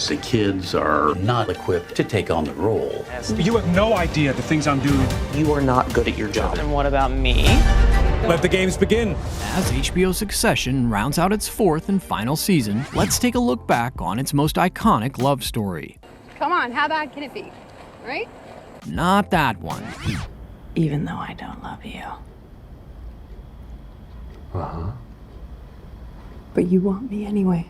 The kids are not equipped to take on the role. You have no idea the things I'm doing. You are not good at your job. And what about me? Let the games begin. As HBO Succession rounds out its fourth and final season, let's take a look back on its most iconic love story. Come on, how bad can it be, right? Not that one. Even though I don't love you. But you want me anyway.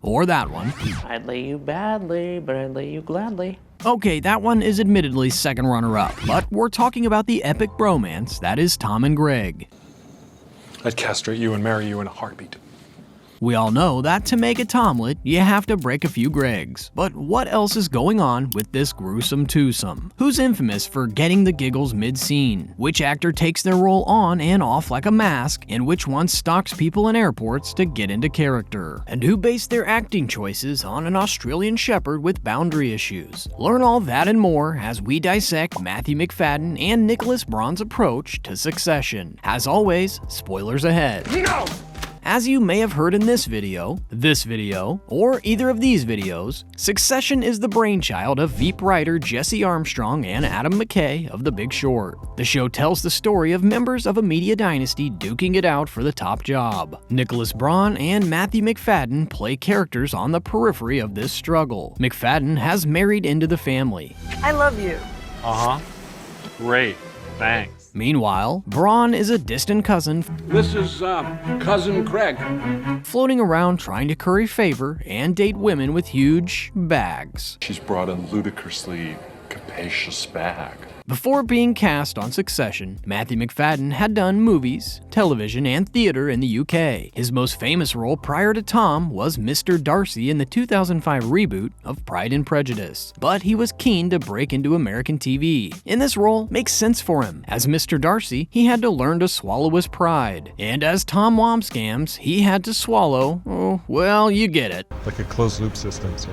Or that one. I'd lay you badly, but I'd lay you gladly. Okay, that one is admittedly second runner-up, but we're talking about the epic bromance that is Tom and Greg. I'd castrate you and marry you in a heartbeat. We all know that to make a Tomlet, you have to break a few Gregs. But what else is going on with this gruesome twosome? Who's infamous for getting the giggles mid-scene? Which actor takes their role on and off like a mask? And which one stalks people in airports to get into character? And who based their acting choices on an Australian shepherd with boundary issues? Learn all that and more as we dissect Matthew McFadden and Nicholas Braun's approach to Succession. As always, spoilers ahead. No! As you may have heard in this video, or either of these videos, Succession is the brainchild of Veep writer Jesse Armstrong and Adam McKay of The Big Short. The show tells the story of members of a media dynasty duking it out for the top job. Nicholas Braun and Matthew McFadden play characters on the periphery of this struggle. McFadden has married into the family. I love you. Great. Thanks. Meanwhile, Braun is a distant cousin This is Cousin Craig. floating around trying to curry favor and date women with huge bags. She's brought a ludicrously capacious bag. Before being cast on Succession, Matthew McFadden had done movies, television, and theater in the UK. His most famous role prior to Tom was Mr. Darcy in the 2005 reboot of Pride and Prejudice. But he was keen to break into American TV. In this role, makes sense for him. As Mr. Darcy, he had to learn to swallow his pride. And as Tom Wambsgans, he had to swallow, oh, well, you get it. Like a closed loop system, so.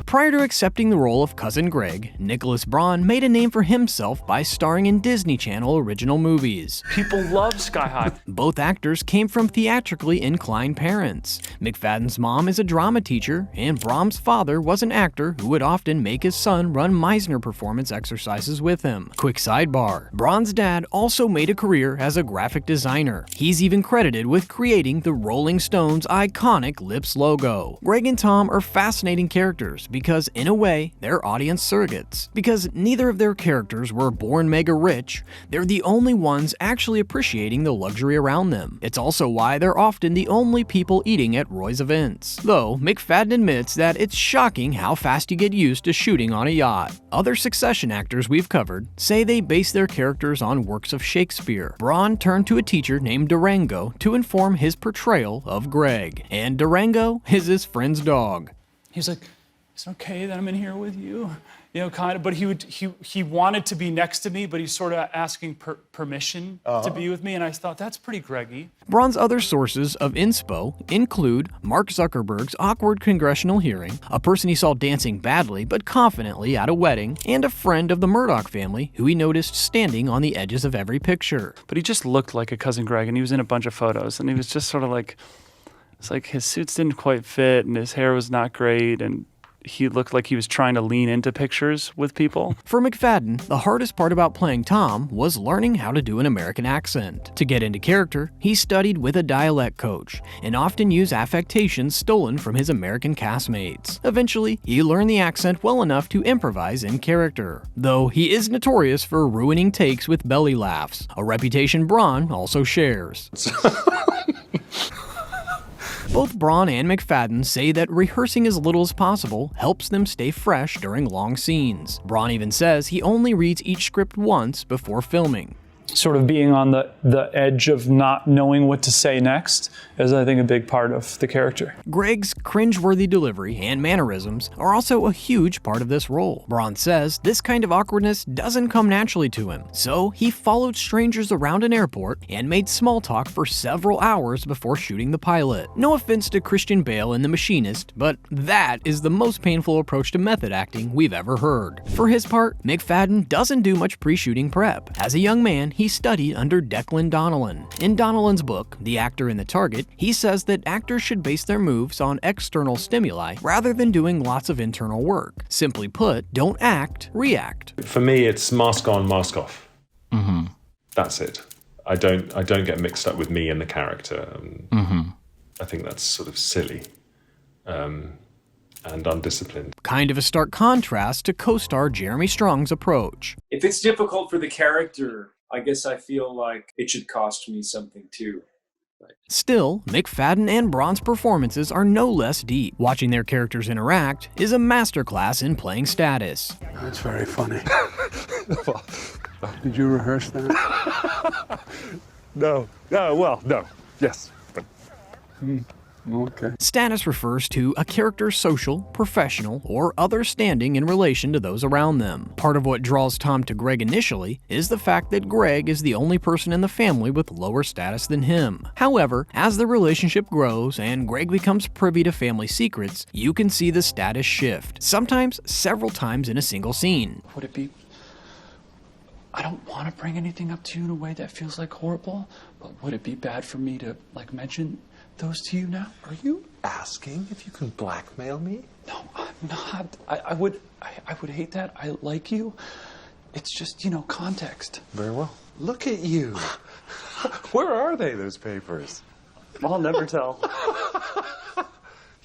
Prior to accepting the role of Cousin Greg, Nicholas Braun made a name for himself by starring in Disney Channel original movies. People love Sky High. Both actors came from theatrically inclined parents. McFadden's mom is a drama teacher, and Braun's father was an actor who would often make his son run Meisner performance exercises with him. Quick sidebar, Braun's dad also made a career as a graphic designer. He's even credited with creating the Rolling Stones' iconic Lips logo. Greg and Tom are fascinating characters because, in a way, they're audience surrogates. Because neither of their characters were born mega rich, they're the only ones actually appreciating the luxury around them. It's also why they're often the only people eating at Roy's events. Though, McFadden admits that it's shocking how fast you get used to shooting on a yacht. Other Succession actors we've covered say they base their characters on works of Shakespeare. Braun turned to a teacher named Durango to inform his portrayal of Greg. And Durango is his friend's dog. He was like, "Is it okay that I'm in here with you?" You know, kind of. But he wanted to be next to me, but he's sort of asking permission to be with me, and I thought that's pretty Greggy. Braun's other sources of inspo include Mark Zuckerberg's awkward congressional hearing, a person he saw dancing badly but confidently at a wedding, and a friend of the Murdoch family who he noticed standing on the edges of every picture. But he just looked like a Cousin Greg, and he was in a bunch of photos, and he was just sort of like, it's like his suits didn't quite fit, and his hair was not great, and he looked like he was trying to lean into pictures with people. For McFadden, the hardest part about playing Tom was learning how to do an American accent. To get into character, he studied with a dialect coach and often used affectations stolen from his American castmates. Eventually, he learned the accent well enough to improvise in character, though he is notorious for ruining takes with belly laughs, a reputation Braun also shares. Both Braun and McFadden say that rehearsing as little as possible helps them stay fresh during long scenes. Braun even says he only reads each script once before filming. Sort of being on the edge of not knowing what to say next is, I think, a big part of the character. Greg's cringeworthy delivery and mannerisms are also a huge part of this role. Braun says this kind of awkwardness doesn't come naturally to him, so he followed strangers around an airport and made small talk for several hours before shooting the pilot. No offense to Christian Bale in The Machinist, but that is the most painful approach to method acting we've ever heard. For his part, McFadden doesn't do much pre-shooting prep. As a young man, he studied under Declan Donnellan. In Donnellan's book, The Actor and the Target, he says that actors should base their moves on external stimuli rather than doing lots of internal work. Simply put, don't act, react. For me, it's mask on, mask off. That's it. I don't get mixed up with me and the character. I think that's sort of silly and undisciplined. Kind of a stark contrast to co-star Jeremy Strong's approach. If it's difficult for the character, I guess I feel like it should cost me something too. Still, McFadden and Braun's performances are no less deep. Watching their characters interact is a masterclass in playing status. That's very funny. Did you rehearse that? No. No. Yes. Okay. Status refers to a character's social, professional, or other standing in relation to those around them. Part of what draws Tom to Greg initially is the fact that Greg is the only person in the family with lower status than him. However, as the relationship grows and Greg becomes privy to family secrets, you can see the status shift, sometimes several times in a single scene. Would it be... I don't want to bring anything up to you in a way that feels like horrible, but would it be bad for me to, mention those to you now? Are you asking if you can blackmail me? No, I'm not. I would hate that. I like you. It's just, context. Very well. Look at you. Where are they, those papers? I'll never tell.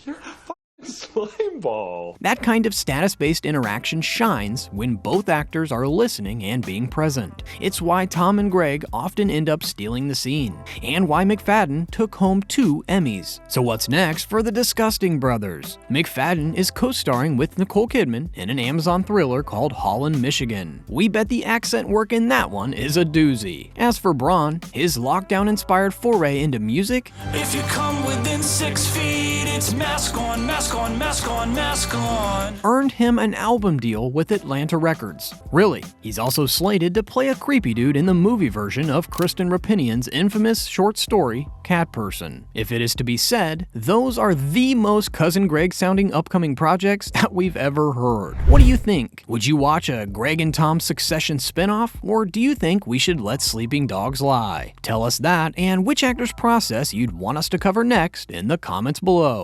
You're a fucking slime ball. That kind of status-based interaction shines when both actors are listening and being present. It's why Tom and Greg often end up stealing the scene, and why McFadden took home 2 Emmys. So what's next for the Disgusting Brothers? McFadden is co-starring with Nicole Kidman in an Amazon thriller called Holland, Michigan. We bet the accent work in that one is a doozy. As for Braun, his lockdown-inspired foray into music, if you come within 6 feet, it's mask on, mask on, mask on, mask on, earned him an album deal with Atlanta Records. Really, he's also slated to play a creepy dude in the movie version of Kristen Rapinian's infamous short story, Cat Person. If it is to be said, those are the most Cousin Greg sounding upcoming projects that we've ever heard. What do you think? Would you watch a Greg and Tom Succession spinoff, or do you think we should let sleeping dogs lie? Tell us that and which actor's process you'd want us to cover next in the comments below.